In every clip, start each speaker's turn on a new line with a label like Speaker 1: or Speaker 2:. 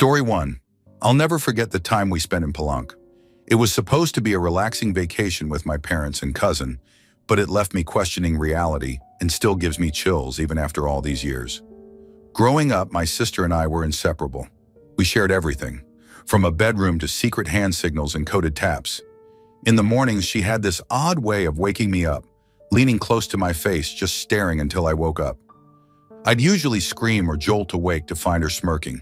Speaker 1: Story 1. I'll never forget the time we spent in Palenque. It was supposed to be a relaxing vacation with my parents and cousin, but it left me questioning reality and still gives me chills even after all these years. Growing up, my sister and I were inseparable. We shared everything, from a bedroom to secret hand signals and coded taps. In the mornings, she had this odd way of waking me up, leaning close to my face, just staring until I woke up. I'd usually scream or jolt awake to find her smirking,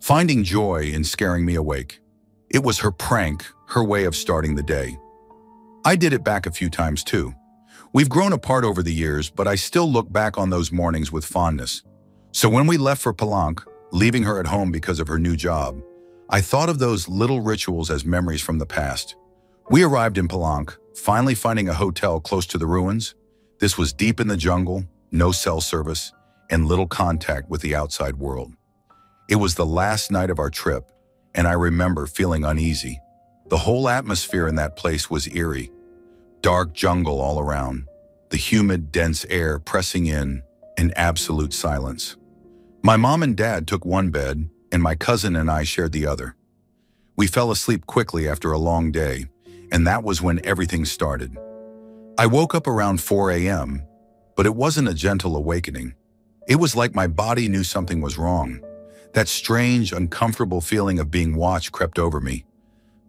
Speaker 1: finding joy in scaring me awake. It was her prank, her way of starting the day. I did it back a few times too. We've grown apart over the years, but I still look back on those mornings with fondness. So when we left for Palenque, leaving her at home because of her new job, I thought of those little rituals as memories from the past. We arrived in Palenque, finally finding a hotel close to the ruins. This was deep in the jungle, no cell service, and little contact with the outside world. It was the last night of our trip, and I remember feeling uneasy. The whole atmosphere in that place was eerie. Dark jungle all around, the humid, dense air pressing in, and absolute silence. My mom and dad took one bed, and my cousin and I shared the other. We fell asleep quickly after a long day, and that was when everything started. I woke up around 4 a.m., but it wasn't a gentle awakening. It was like my body knew something was wrong. That strange, uncomfortable feeling of being watched crept over me.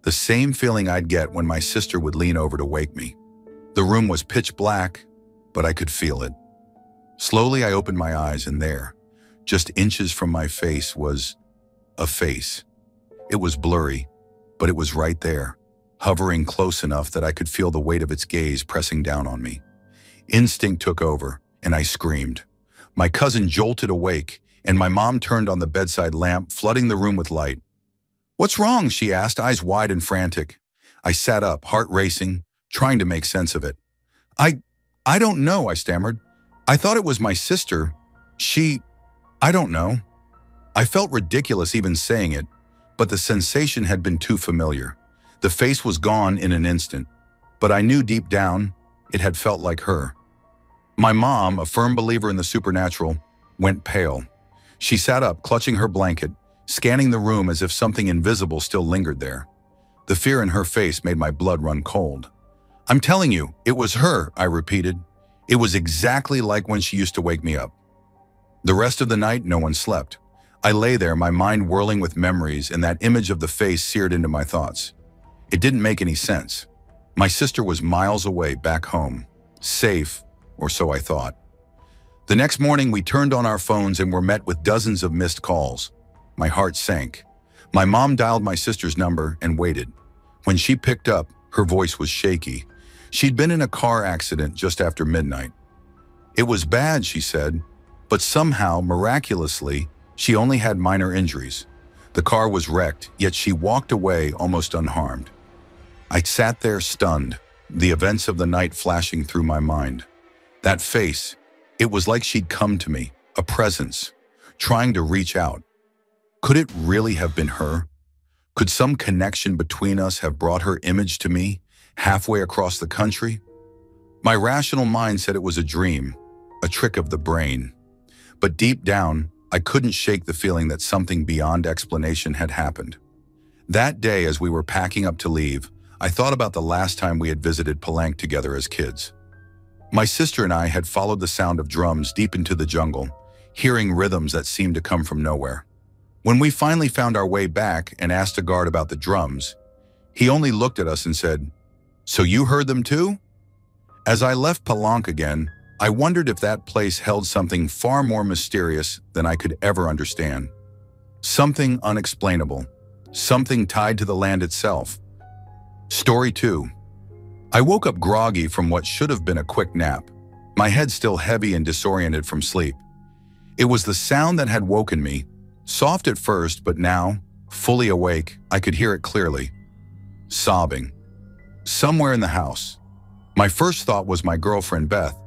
Speaker 1: The same feeling I'd get when my sister would lean over to wake me. The room was pitch black, but I could feel it. Slowly, I opened my eyes, and there, just inches from my face, was a face. It was blurry, but it was right there, hovering close enough that I could feel the weight of its gaze pressing down on me. Instinct took over, and I screamed. My cousin jolted awake, and my mom turned on the bedside lamp, flooding the room with light. "What's wrong?" she asked, eyes wide and frantic. I sat up, heart racing, trying to make sense of it. I don't know," I stammered. "I thought it was my sister. I don't know." I felt ridiculous even saying it, but the sensation had been too familiar. The face was gone in an instant, but I knew deep down it had felt like her. My mom, a firm believer in the supernatural, went pale. She sat up, clutching her blanket, scanning the room as if something invisible still lingered there. The fear in her face made my blood run cold. "I'm telling you, it was her," I repeated. "It was exactly like when she used to wake me up." The rest of the night, no one slept. I lay there, my mind whirling with memories, and that image of the face seared into my thoughts. It didn't make any sense. My sister was miles away, back home, safe, or so I thought. The next morning, we turned on our phones and were met with dozens of missed calls. My heart sank. My mom dialed my sister's number and waited. When she picked up, her voice was shaky. She'd been in a car accident just after midnight. "It was bad," she said, but somehow, miraculously, she only had minor injuries. The car was wrecked, yet she walked away almost unharmed. I sat there stunned, the events of the night flashing through my mind. That face, it was like she'd come to me, a presence, trying to reach out. Could it really have been her? Could some connection between us have brought her image to me, halfway across the country? My rational mind said it was a dream, a trick of the brain. But deep down, I couldn't shake the feeling that something beyond explanation had happened. That day, as we were packing up to leave, I thought about the last time we had visited Palenque together as kids. My sister and I had followed the sound of drums deep into the jungle, hearing rhythms that seemed to come from nowhere. When we finally found our way back and asked a guard about the drums, he only looked at us and said, "So you heard them too?" As I left Palenque again, I wondered if that place held something far more mysterious than I could ever understand. Something unexplainable, something tied to the land itself. Story 2. I woke up groggy from what should have been a quick nap, my head still heavy and disoriented from sleep. It was the sound that had woken me, soft at first, but now, fully awake, I could hear it clearly. Sobbing. Somewhere in the house. My first thought was my girlfriend Beth,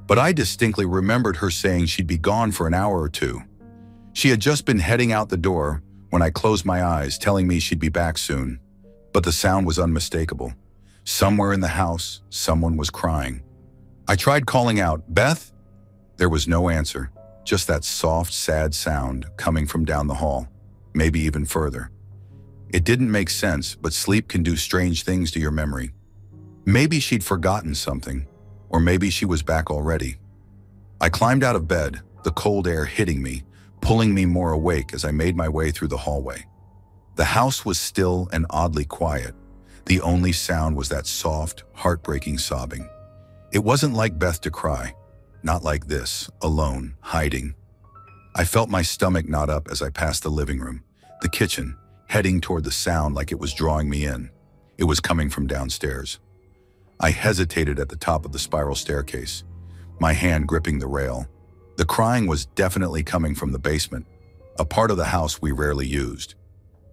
Speaker 1: but I distinctly remembered her saying she'd be gone for an hour or two. She had just been heading out the door when I closed my eyes, telling me she'd be back soon. But the sound was unmistakable. Somewhere in the house, someone was crying. I tried calling out, "Beth?" There was no answer, just that soft, sad sound coming from down the hall. maybe even further. It didn't make sense, but sleep can do strange things to your memory. Maybe she'd forgotten something, or maybe she was back already. I climbed out of bed, the cold air hitting me, pulling me more awake as I made my way through the hallway. The house was still and oddly quiet. The only sound was that soft, heartbreaking sobbing. It wasn't like Beth to cry. Not like this, alone, hiding. I felt my stomach knot up as I passed the living room, the kitchen, heading toward the sound like it was drawing me in. It was coming from downstairs. I hesitated at the top of the spiral staircase, my hand gripping the rail. The crying was definitely coming from the basement, a part of the house we rarely used.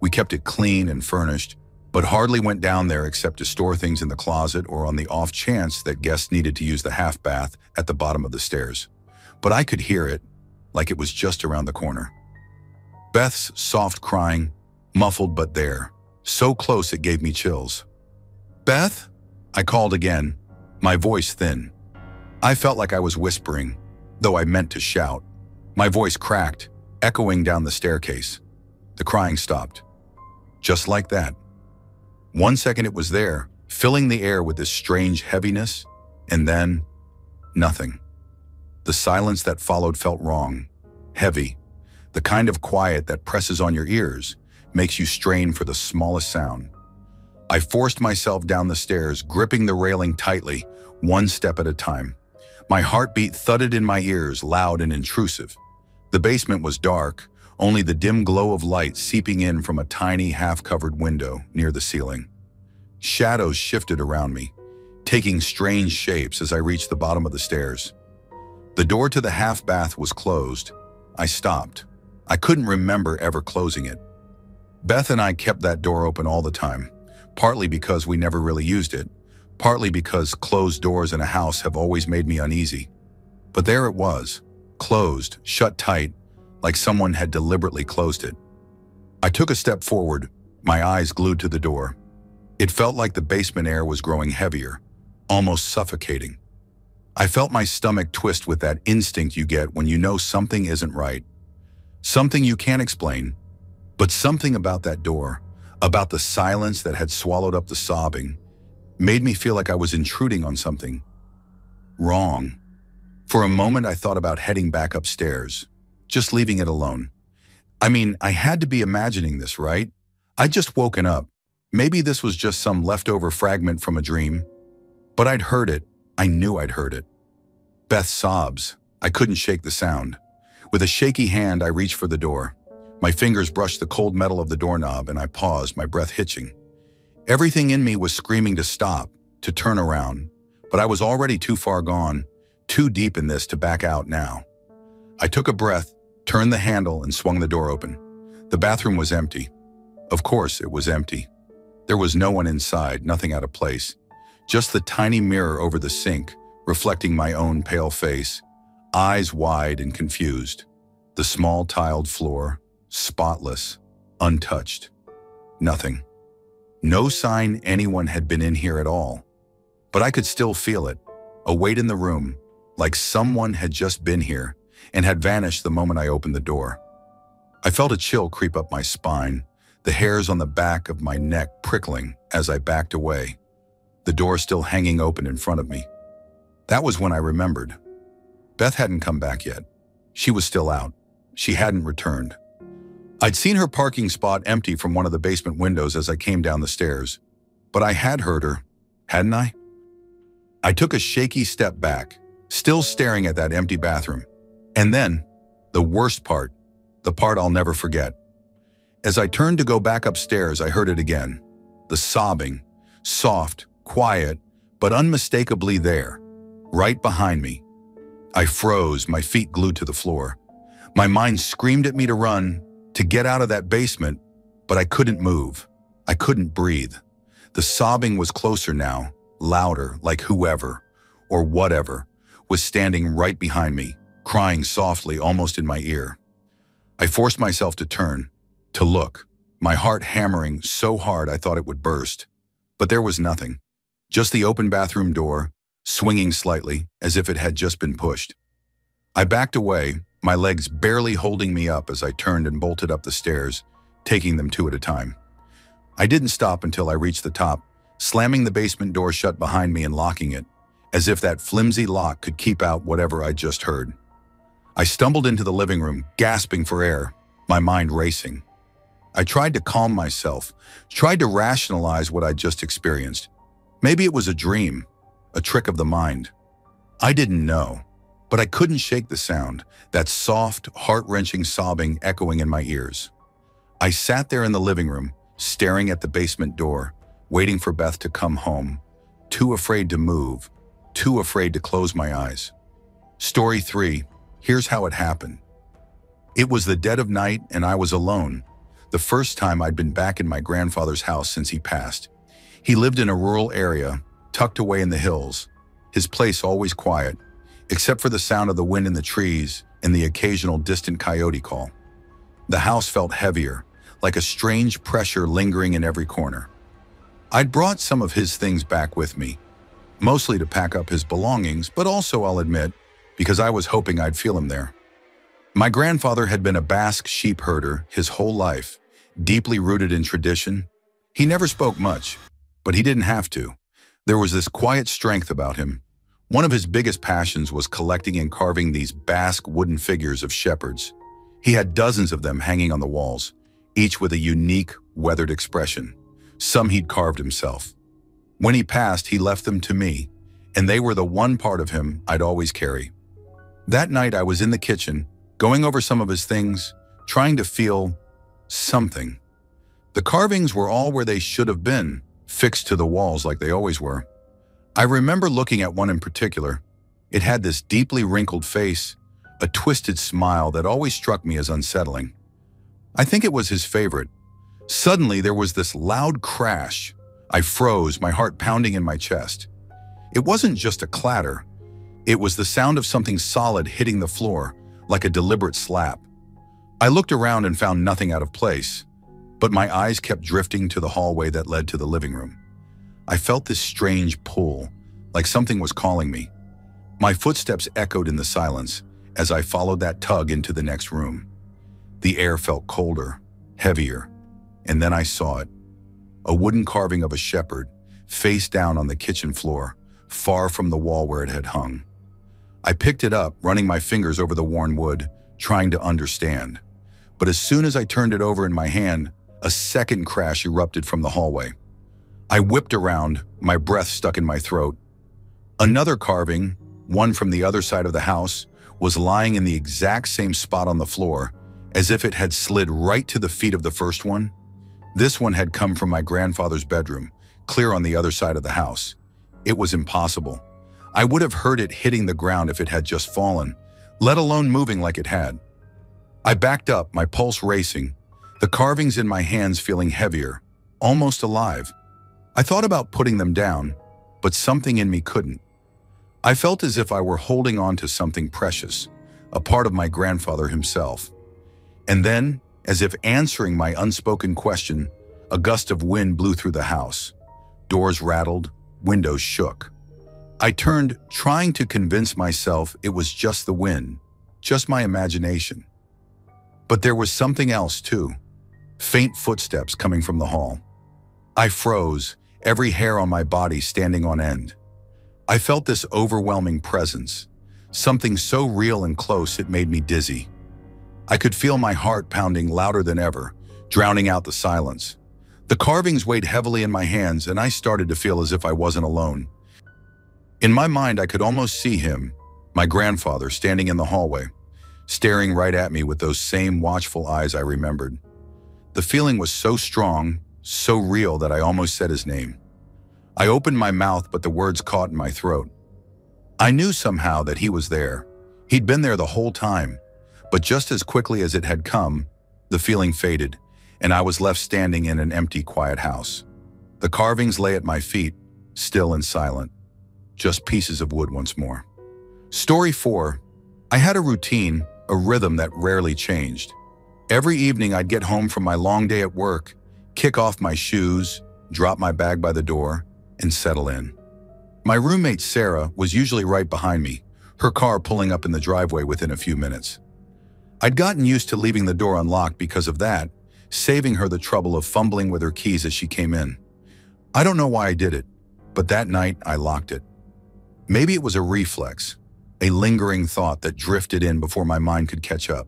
Speaker 1: We kept it clean and furnished, but hardly went down there except to store things in the closet or on the off chance that guests needed to use the half bath at the bottom of the stairs. But I could hear it, like it was just around the corner. Beth's soft crying, muffled but there, so close it gave me chills. "Beth?" I called again, my voice thin. I felt like I was whispering, though I meant to shout. My voice cracked, echoing down the staircase. The crying stopped. Just like that. 1 second it was there, filling the air with this strange heaviness, and then nothing. The silence that followed felt wrong, heavy, the kind of quiet that presses on your ears, makes you strain for the smallest sound. I forced myself down the stairs, gripping the railing tightly, one step at a time. My heartbeat thudded in my ears, loud and intrusive. The basement was dark, only the dim glow of light seeping in from a tiny half-covered window near the ceiling. Shadows shifted around me, taking strange shapes as I reached the bottom of the stairs. The door to the half bath was closed. I stopped. I couldn't remember ever closing it. Beth and I kept that door open all the time, partly because we never really used it, partly because closed doors in a house have always made me uneasy. But there it was, closed, shut tight, like someone had deliberately closed it. I took a step forward, my eyes glued to the door. It felt like the basement air was growing heavier, almost suffocating. I felt my stomach twist with that instinct you get when you know something isn't right. Something you can't explain, but something about that door, about the silence that had swallowed up the sobbing, made me feel like I was intruding on something wrong. For a moment, I thought about heading back upstairs, just leaving it alone. I mean, I had to be imagining this, right? I'd just woken up. Maybe this was just some leftover fragment from a dream. But I'd heard it. I knew I'd heard it. Beth's sobs. I couldn't shake the sound. With a shaky hand, I reached for the door. My fingers brushed the cold metal of the doorknob, and I paused, my breath hitching. Everything in me was screaming to stop, to turn around, but I was already too far gone, too deep in this to back out now. I took a breath, turned the handle, and swung the door open. The bathroom was empty. Of course, it was empty. There was no one inside, nothing out of place. Just the tiny mirror over the sink, reflecting my own pale face, eyes wide and confused. The small tiled floor, spotless, untouched. Nothing. No sign anyone had been in here at all. But I could still feel it, a weight in the room, like someone had just been here and had vanished the moment I opened the door. I felt a chill creep up my spine, the hairs on the back of my neck prickling as I backed away, the door still hanging open in front of me. That was when I remembered. Beth hadn't come back yet. She was still out. She hadn't returned. I'd seen her parking spot empty from one of the basement windows as I came down the stairs, but I had heard her, hadn't I? I took a shaky step back, still staring at that empty bathroom. And then, the worst part, the part I'll never forget. As I turned to go back upstairs, I heard it again. The sobbing, soft, quiet, but unmistakably there, right behind me. I froze, my feet glued to the floor. My mind screamed at me to run, to get out of that basement, but I couldn't move. I couldn't breathe. The sobbing was closer now, louder, like whoever, or whatever, was standing right behind me, crying softly, almost in my ear. I forced myself to turn, to look, my heart hammering so hard I thought it would burst. But there was nothing. Just the open bathroom door, swinging slightly, as if it had just been pushed. I backed away, my legs barely holding me up as I turned and bolted up the stairs, taking them two at a time. I didn't stop until I reached the top, slamming the basement door shut behind me and locking it, as if that flimsy lock could keep out whatever I'd just heard. I stumbled into the living room, gasping for air, my mind racing. I tried to calm myself, tried to rationalize what I'd just experienced. Maybe it was a dream, a trick of the mind. I didn't know, but I couldn't shake the sound, that soft, heart-wrenching sobbing echoing in my ears. I sat there in the living room, staring at the basement door, waiting for Beth to come home, too afraid to move, too afraid to close my eyes. Story 3. Here's how it happened. It was the dead of night and I was alone, the first time I'd been back in my grandfather's house since he passed. He lived in a rural area, tucked away in the hills, his place always quiet, except for the sound of the wind in the trees and the occasional distant coyote call. The house felt heavier, like a strange pressure lingering in every corner. I'd brought some of his things back with me, mostly to pack up his belongings, but also, I'll admit, because I was hoping I'd feel him there. My grandfather had been a Basque sheep herder his whole life, deeply rooted in tradition. He never spoke much, but he didn't have to. There was this quiet strength about him. One of his biggest passions was collecting and carving these Basque wooden figures of shepherds. He had dozens of them hanging on the walls, each with a unique, weathered expression. Some he'd carved himself. When he passed, he left them to me, and they were the one part of him I'd always carry. That night I was in the kitchen, going over some of his things, trying to feel something. The carvings were all where they should have been, fixed to the walls like they always were. I remember looking at one in particular. It had this deeply wrinkled face, a twisted smile that always struck me as unsettling. I think it was his favorite. Suddenly there was this loud crash. I froze, my heart pounding in my chest. It wasn't just a clatter. It was the sound of something solid hitting the floor, like a deliberate slap. I looked around and found nothing out of place, but my eyes kept drifting to the hallway that led to the living room. I felt this strange pull, like something was calling me. My footsteps echoed in the silence as I followed that tug into the next room. The air felt colder, heavier, and then I saw it. A wooden carving of a shepherd, face down on the kitchen floor, far from the wall where it had hung. I picked it up, running my fingers over the worn wood, trying to understand. But as soon as I turned it over in my hand, a second crash erupted from the hallway. I whipped around, my breath stuck in my throat. Another carving, one from the other side of the house, was lying in the exact same spot on the floor, as if it had slid right to the feet of the first one. This one had come from my grandfather's bedroom, clear on the other side of the house. It was impossible. I would have heard it hitting the ground if it had just fallen, let alone moving like it had. I backed up, my pulse racing, the carvings in my hands feeling heavier, almost alive. I thought about putting them down, but something in me couldn't. I felt as if I were holding on to something precious, a part of my grandfather himself. And then, as if answering my unspoken question, a gust of wind blew through the house. Doors rattled, windows shook. I turned, trying to convince myself it was just the wind, just my imagination. But there was something else too. Faint footsteps coming from the hall. I froze, every hair on my body standing on end. I felt this overwhelming presence, something so real and close it made me dizzy. I could feel my heart pounding louder than ever, drowning out the silence. The carvings weighed heavily in my hands, and I started to feel as if I wasn't alone. In my mind, I could almost see him, my grandfather, standing in the hallway, staring right at me with those same watchful eyes I remembered. The feeling was so strong, so real that I almost said his name. I opened my mouth, but the words caught in my throat. I knew somehow that he was there. He'd been there the whole time, but just as quickly as it had come, the feeling faded, and I was left standing in an empty, quiet house. The carvings lay at my feet, still and silent. Just pieces of wood once more. Story 4. I had a routine, a rhythm that rarely changed. Every evening I'd get home from my long day at work, kick off my shoes, drop my bag by the door, and settle in. My roommate Sarah was usually right behind me, her car pulling up in the driveway within a few minutes. I'd gotten used to leaving the door unlocked because of that, saving her the trouble of fumbling with her keys as she came in. I don't know why I did it, but that night I locked it. Maybe it was a reflex, a lingering thought that drifted in before my mind could catch up.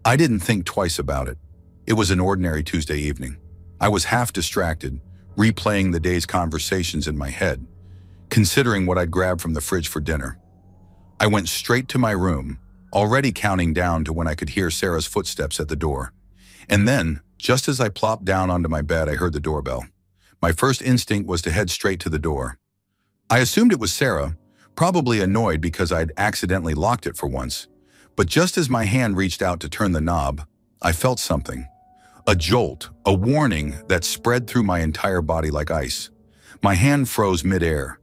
Speaker 1: I didn't think twice about it. It was an ordinary Tuesday evening. I was half distracted, replaying the day's conversations in my head, considering what I'd grabbed from the fridge for dinner. I went straight to my room, already counting down to when I could hear Sarah's footsteps at the door. And then, just as I plopped down onto my bed, I heard the doorbell. My first instinct was to head straight to the door. I assumed it was Sarah, probably annoyed because I'd accidentally locked it for once. But just as my hand reached out to turn the knob, I felt something. A jolt, a warning that spread through my entire body like ice. My hand froze midair.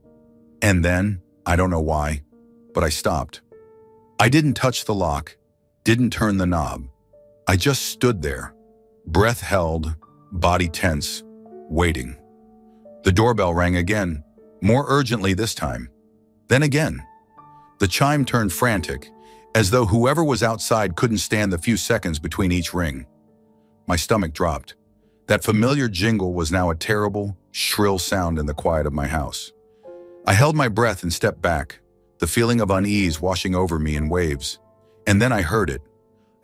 Speaker 1: And then, I don't know why, but I stopped. I didn't touch the lock, didn't turn the knob. I just stood there, breath held, body tense, waiting. The doorbell rang again, more urgently this time. Then again. The chime turned frantic, as though whoever was outside couldn't stand the few seconds between each ring. My stomach dropped. That familiar jingle was now a terrible, shrill sound in the quiet of my house. I held my breath and stepped back, the feeling of unease washing over me in waves. And then I heard it.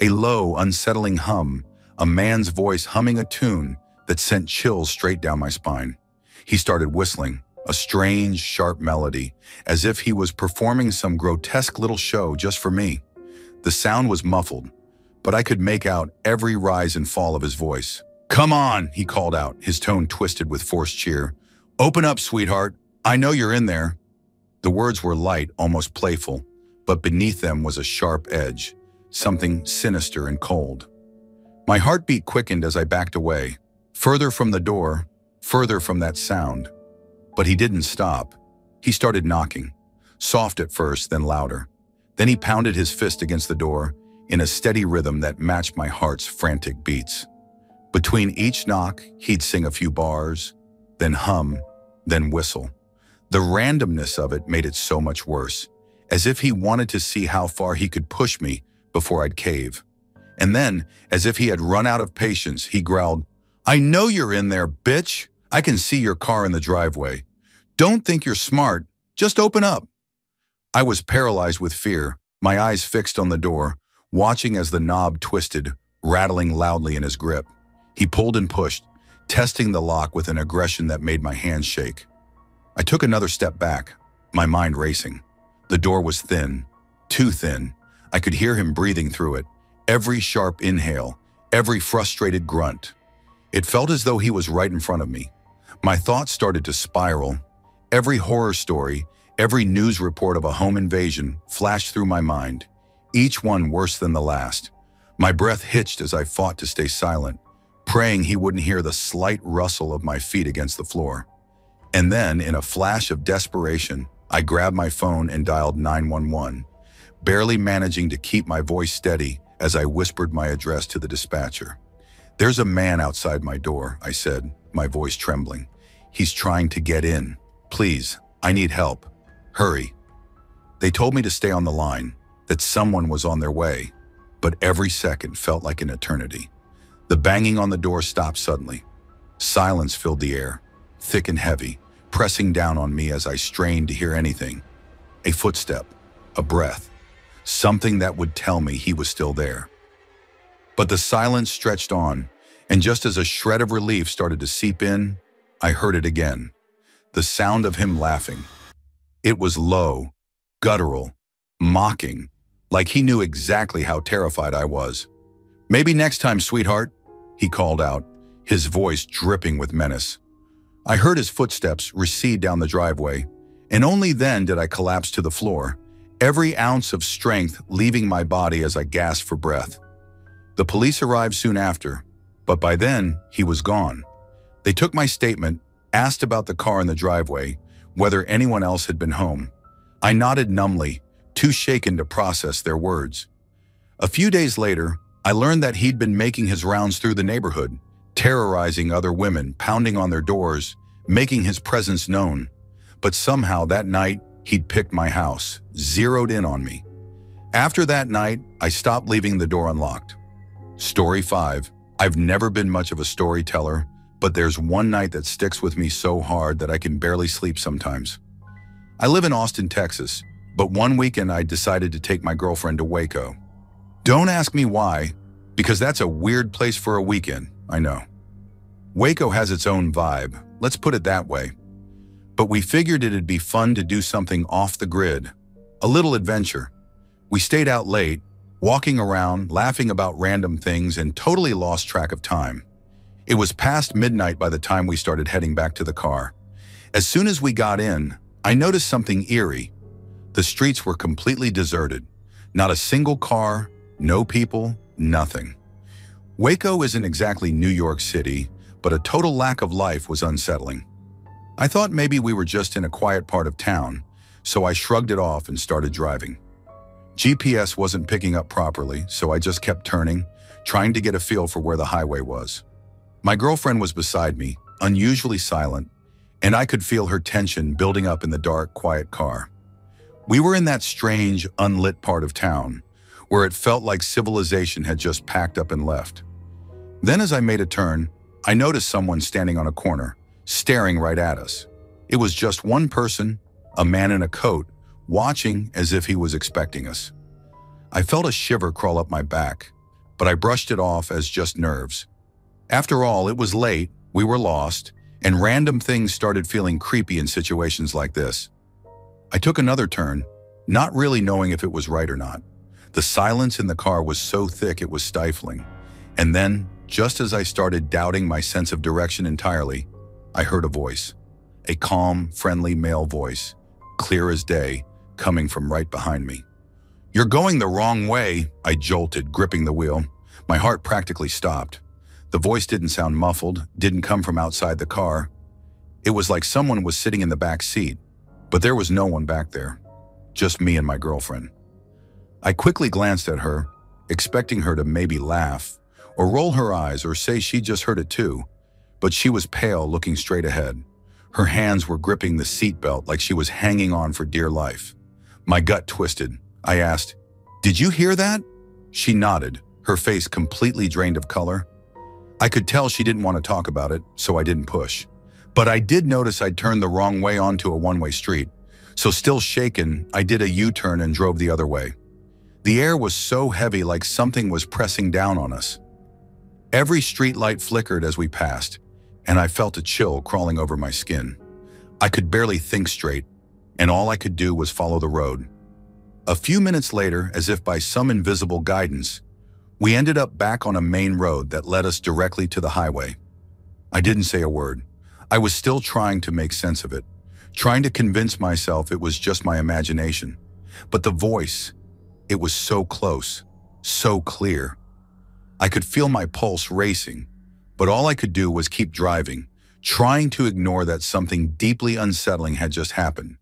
Speaker 1: A low, unsettling hum, a man's voice humming a tune that sent chills straight down my spine. He started whistling, a strange, sharp melody, as if he was performing some grotesque little show just for me. The sound was muffled, but I could make out every rise and fall of his voice. "Come on," he called out, his tone twisted with forced cheer. "Open up, sweetheart. I know you're in there." The words were light, almost playful, but beneath them was a sharp edge, something sinister and cold. My heartbeat quickened as I backed away, further from the door, further from that sound. But he didn't stop. He started knocking, soft at first, then louder. Then he pounded his fist against the door in a steady rhythm that matched my heart's frantic beats. Between each knock, he'd sing a few bars, then hum, then whistle. The randomness of it made it so much worse, as if he wanted to see how far he could push me before I'd cave. And then, as if he had run out of patience, he growled, "I know you're in there, bitch! I can see your car in the driveway. Don't think you're smart, just open up." I was paralyzed with fear, my eyes fixed on the door, watching as the knob twisted, rattling loudly in his grip. He pulled and pushed, testing the lock with an aggression that made my hands shake. I took another step back, my mind racing. The door was thin, too thin. I could hear him breathing through it, every sharp inhale, every frustrated grunt. It felt as though he was right in front of me. My thoughts started to spiral. Every horror story, every news report of a home invasion flashed through my mind, each one worse than the last. My breath hitched as I fought to stay silent, praying he wouldn't hear the slight rustle of my feet against the floor. And then, in a flash of desperation, I grabbed my phone and dialed 911, barely managing to keep my voice steady as I whispered my address to the dispatcher. "There's a man outside my door," I said, my voice trembling. "He's trying to get in. Please, I need help. Hurry." They told me to stay on the line, that someone was on their way, but every second felt like an eternity. The banging on the door stopped suddenly. Silence filled the air, thick and heavy, pressing down on me as I strained to hear anything. A footstep, a breath, something that would tell me he was still there. But the silence stretched on, and just as a shred of relief started to seep in, I heard it again. The sound of him laughing. It was low, guttural, mocking, like he knew exactly how terrified I was. "Maybe next time, sweetheart," he called out, his voice dripping with menace. I heard his footsteps recede down the driveway, and only then did I collapse to the floor, every ounce of strength leaving my body as I gasped for breath. The police arrived soon after, but by then, he was gone. They took my statement, asked about the car in the driveway, whether anyone else had been home. I nodded numbly, too shaken to process their words. A few days later, I learned that he'd been making his rounds through the neighborhood, terrorizing other women, pounding on their doors, making his presence known. But somehow that night, he'd picked my house, zeroed in on me. After that night, I stopped leaving the door unlocked. Story 5. I've never been much of a storyteller, but there's one night that sticks with me so hard that I can barely sleep sometimes. I live in Austin, Texas, but one weekend I decided to take my girlfriend to Waco. Don't ask me why, because that's a weird place for a weekend, I know. Waco has its own vibe, let's put it that way. But we figured it'd be fun to do something off the grid, a little adventure. We stayed out late, walking around, laughing about random things, and totally lost track of time. It was past midnight by the time we started heading back to the car. As soon as we got in, I noticed something eerie. The streets were completely deserted. Not a single car, no people, nothing. Waco isn't exactly New York City, but a total lack of life was unsettling. I thought maybe we were just in a quiet part of town, so I shrugged it off and started driving. GPS wasn't picking up properly, so I just kept turning, trying to get a feel for where the highway was. My girlfriend was beside me, unusually silent, and I could feel her tension building up in the dark, quiet car. We were in that strange, unlit part of town, where it felt like civilization had just packed up and left. Then as I made a turn, I noticed someone standing on a corner, staring right at us. It was just one person, a man in a coat, watching as if he was expecting us. I felt a shiver crawl up my back, but I brushed it off as just nerves. After all, it was late, we were lost, and random things started feeling creepy in situations like this. I took another turn, not really knowing if it was right or not. The silence in the car was so thick it was stifling. And then, just as I started doubting my sense of direction entirely, I heard a voice. A calm, friendly male voice, clear as day, coming from right behind me. "You're going the wrong way," I jolted, gripping the wheel. My heart practically stopped. The voice didn't sound muffled, didn't come from outside the car. It was like someone was sitting in the back seat, but there was no one back there, just me and my girlfriend. I quickly glanced at her, expecting her to maybe laugh, or roll her eyes or say she just heard it too, but she was pale, looking straight ahead. Her hands were gripping the seatbelt like she was hanging on for dear life. My gut twisted. I asked, "Did you hear that?" She nodded, her face completely drained of color. I could tell she didn't want to talk about it, so I didn't push. But I did notice I'd turned the wrong way onto a one-way street, so still shaken, I did a U-turn and drove the other way. The air was so heavy, like something was pressing down on us. Every street light flickered as we passed, and I felt a chill crawling over my skin. I could barely think straight, and all I could do was follow the road. A few minutes later, as if by some invisible guidance, we ended up back on a main road that led us directly to the highway. I didn't say a word. I was still trying to make sense of it, trying to convince myself it was just my imagination. But the voice, it was so close, so clear. I could feel my pulse racing, but all I could do was keep driving, trying to ignore that something deeply unsettling had just happened.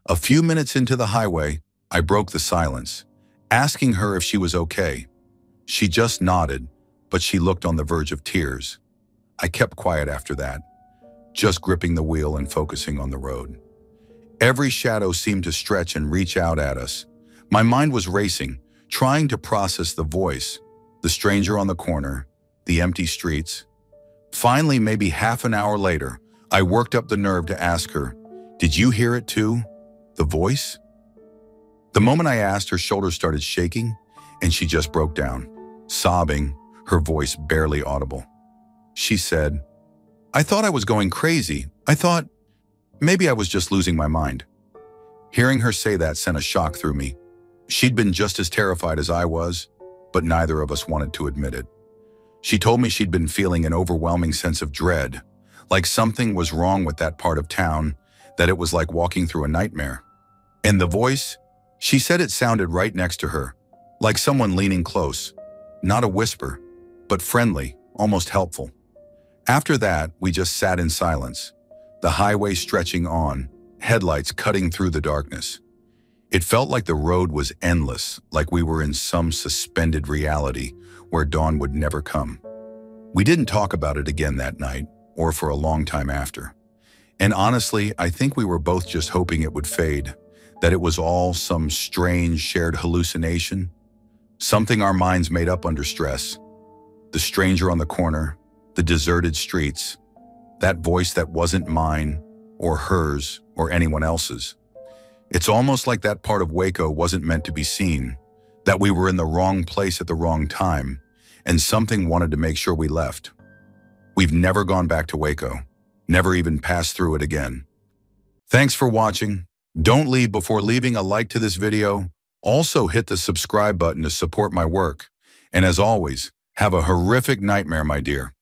Speaker 1: A few minutes into the highway, I broke the silence, asking her if she was okay. She just nodded, but she looked on the verge of tears. I kept quiet after that, just gripping the wheel and focusing on the road. Every shadow seemed to stretch and reach out at us. My mind was racing, trying to process the voice, the stranger on the corner, the empty streets. Finally, maybe half an hour later, I worked up the nerve to ask her, "Did you hear it too? The voice?" The moment I asked, her shoulders started shaking, and she just broke down, sobbing, her voice barely audible. She said, "I thought I was going crazy. I thought maybe I was just losing my mind." Hearing her say that sent a shock through me. She'd been just as terrified as I was, but neither of us wanted to admit it. She told me she'd been feeling an overwhelming sense of dread, like something was wrong with that part of town, that it was like walking through a nightmare. And the voice, she said it sounded right next to her, like someone leaning close, not a whisper, but friendly, almost helpful. After that, we just sat in silence, the highway stretching on, headlights cutting through the darkness. It felt like the road was endless, like we were in some suspended reality where dawn would never come. We didn't talk about it again that night, or for a long time after. And honestly, I think we were both just hoping it would fade, that it was all some strange shared hallucination, something our minds made up under stress. The stranger on the corner, the deserted streets, that voice that wasn't mine or hers or anyone else's. It's almost like that part of Waco wasn't meant to be seen, that we were in the wrong place at the wrong time, and something wanted to make sure we left. We've never gone back to Waco, never even passed through it again. Thanks for watching. Don't leave before leaving a like to this video. Also hit the subscribe button to support my work. And as always, have a horrific nightmare, my dear.